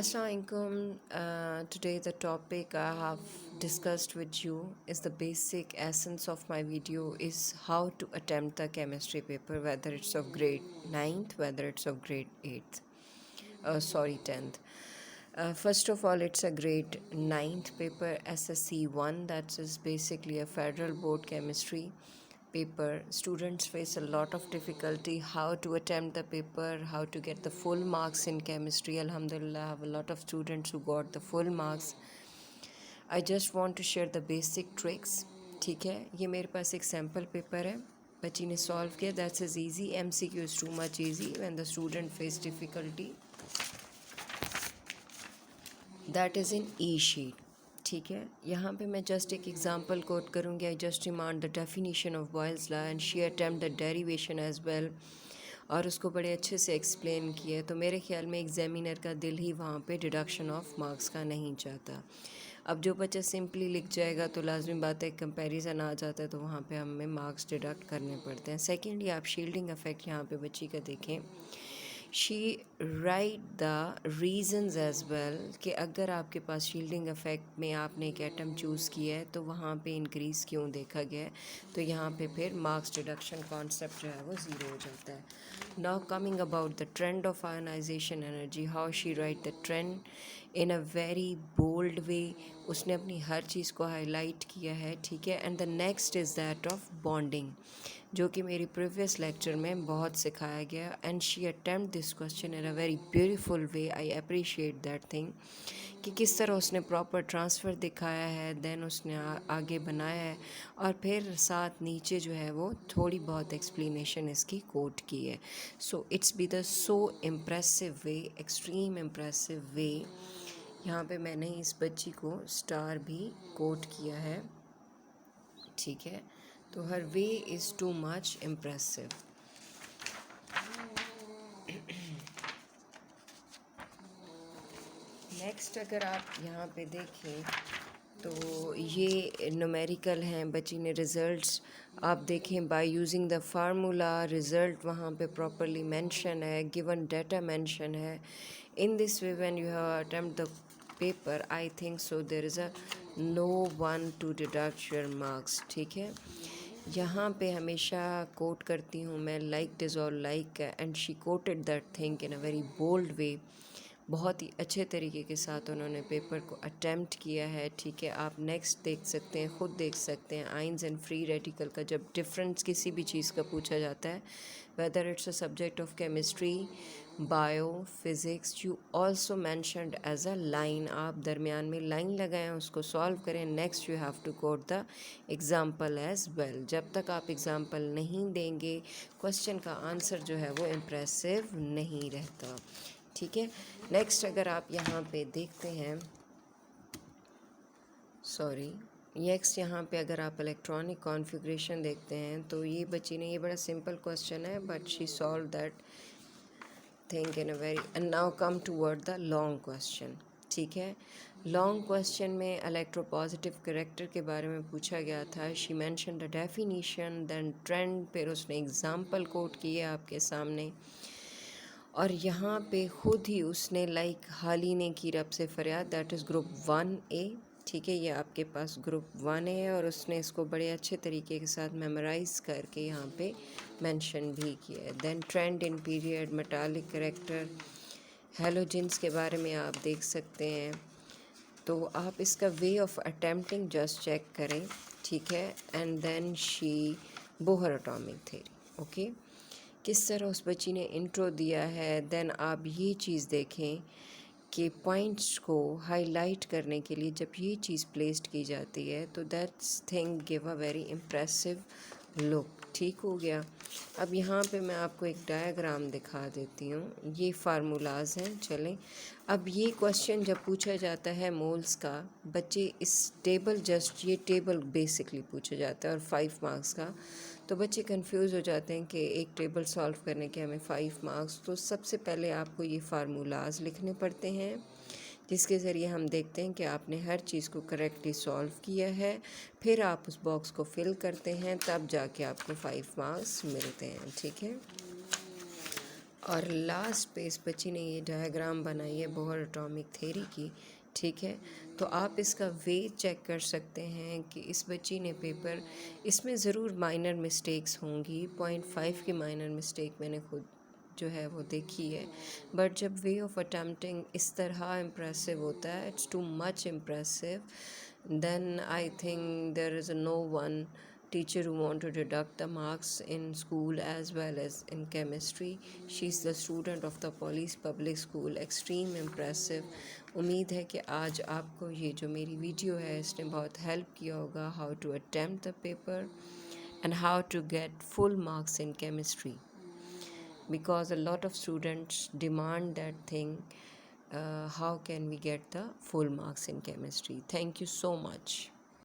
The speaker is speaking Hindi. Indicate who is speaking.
Speaker 1: Assalamualaikum. Today the topic I have discussed with you is the basic essence of my video is how to attempt the chemistry paper, whether it's of grade 9th, whether it's of grade 8th, 10th. First of all, it's a grade 9th paper, SSC 1, that is basically a federal board chemistry paper. Students face a lot of difficulty how to attempt the paper, how to get the full marks in chemistry. Alhamdulillah, I have a lot of students who got the full marks. I just want to share the basic tricks. ठीक है, ये मेरे पास एक सैम्पल पेपर है, बच्ची ने सॉल्व किया. That's is easy. MCQ is too much easy when the student face difficulty. That is in E sheet. ठीक है, यहाँ पे मैं जस्ट एक एग्जांपल कोट करूँगी. I just demand the definition of Boyle's law and she attempt the derivation as well, और उसको बड़े अच्छे से एक्सप्लेन किया. तो मेरे ख्याल में एग्जामिनर का दिल ही वहाँ पे डिडक्शन ऑफ मार्क्स का नहीं चाहता. अब जो बच्चा सिंपली लिख जाएगा तो लाजमी बात है कंपैरिजन आ जाता है, तो वहाँ पे हमें मार्क्स डिडक्ट करने पड़ते हैं. सेकेंडली, आप शील्डिंग इफेक्ट यहाँ पे बच्ची का देखें. She write the reasons as well कि अगर आपके पास शील्डिंग इफेक्ट में आपने एक एटम चूज़ किया है तो वहाँ पे इंक्रीज़ क्यों देखा गया है. तो यहाँ पे फिर मार्क्स डिडक्शन कॉन्सेप्ट जो है वो ज़ीरो हो जाता है. Now coming about the trend of ionisation energy, how she write the trend in a very bold way. उसने अपनी हर चीज़ को हाईलाइट किया है. ठीक है, and the next is that of bonding, जो कि मेरी प्रीवियस लेक्चर में बहुत सिखाया गया. And she attempt this question in a very beautiful way. I appreciate that thing कि किस तरह उसने प्रॉपर ट्रांसफ़र दिखाया है, देन उसने आगे बनाया है, और फिर साथ नीचे जो है वो थोड़ी बहुत एक्सप्लेनेशन इसकी कोट की है. So it's be the so impressive way, extreme impressive way. यहाँ पे मैंने इस बच्ची को स्टार भी कोट किया है. ठीक है, तो her way is too much impressive. Next अगर आप यहाँ पे देखें तो ये न्यूमेरिकल हैं. बच्ची ने रिज़ल्ट्स आप देखें by using the formula. Result वहाँ पे प्रॉपरली मेंशन है, गिवन डाटा मेंशन है. In this way when you have attempt the paper, I think so there is a no one to deduct your marks. ठीक है, यहाँ पे हमेशा कोट करती हूँ मैं, like dissolve like, and she quoted that thing in a very bold way. बहुत ही अच्छे तरीके के साथ उन्होंने पेपर को अटेम्प्ट किया है. ठीक है, आप नेक्स्ट देख सकते हैं, ख़ुद देख सकते हैं. आइंस एंड फ्री रेडिकल का जब डिफरेंस किसी भी चीज़ का पूछा जाता है, whether it's a subject of chemistry, bio, physics, you also mentioned as a line. आप दरमियान में लाइन लगाएं, उसको सॉल्व करें. Next you have to quote the example as well. जब तक आप एग्ज़ाम्पल नहीं देंगे, क्वेश्चन का आंसर जो है वो इम्प्रेसिव नहीं रहता. ठीक है, नेक्स्ट अगर आप यहाँ पे देखते हैं, नेक्स्ट यहाँ पे अगर आप इलेक्ट्रॉनिक कॉन्फ़िगरेशन देखते हैं तो ये बच्ची ने, ये बड़ा सिंपल क्वेश्चन है but she solve that thing in a very. And now come toward the long question. ठीक है, लॉन्ग क्वेश्चन में इलेक्ट्रोपॉजिटिव करेक्टर के बारे में पूछा गया था. She mention the definition, then trend, फिर उसने एग्जांपल कोट किए आपके सामने. और यहाँ पे ख़ुद ही उसने लाइक हाली ने की रब से फरियाद, दैट इज़ ग्रुप 1A. ठीक है, ये आपके पास ग्रुप 1A है, और उसने इसको बड़े अच्छे तरीके के साथ मेमोराइज़ करके यहाँ पे मेंशन भी किया है. Then trend in period, metallic character, halogens के बारे में आप देख सकते हैं. तो आप इसका way of attempting just check करें. ठीक है, and then she Bohr atomic theory. Okay, किस तरह उस बच्ची ने इंट्रो दिया है. देन आप ये चीज़ देखें कि पॉइंट्स को हाईलाइट करने के लिए जब ये चीज़ प्लेस्ड की जाती है तो that's thing give a very impressive look. ठीक हो गया. अब यहाँ पे मैं आपको एक डायग्राम दिखा देती हूँ. ये फार्मूलाज हैं. चलें, अब ये क्वेश्चन जब पूछा जाता है मोल्स का, बच्चे इस टेबल, जस्ट ये टेबल बेसिकली पूछा जाता है और 5 मार्क्स का. तो बच्चे कंफ्यूज हो जाते हैं कि एक टेबल सॉल्व करने के हमें 5 मार्क्स. तो सबसे पहले आपको ये फार्मूलाज लिखने पड़ते हैं, जिसके ज़रिए हम देखते हैं कि आपने हर चीज़ को करेक्टली सॉल्व किया है. फिर आप उस बॉक्स को फिल करते हैं, तब जाके आपको 5 मार्क्स मिलते हैं. ठीक है, और लास्ट पे इस बच्ची ने ये डायग्राम बनाई है बोहर एटॉमिक थ्योरी की, ठीक है। तो आप इसका वे चेक कर सकते हैं कि इस बच्ची ने पेपर, इसमें ज़रूर माइनर मिस्टेक्स होंगी, 0.5 की माइनर मिस्टेक मैंने खुद जो है वो देखी है, बट जब वे ऑफ अटैम्प्टिंग इस तरह इम्प्रेसिव होता है, it's to much impressive, then I think there is no one teacher who want to deduct the marks in school as well as in chemistry. She's the student of the police public school, extreme impressive. उम्मीद है कि आज आपको ये जो मेरी वीडियो है इसने बहुत हेल्प किया होगा, how to attempt the paper and how to get full marks in chemistry, because a lot of students demand that thing. How can we get the full marks in chemistry? Thank you so much.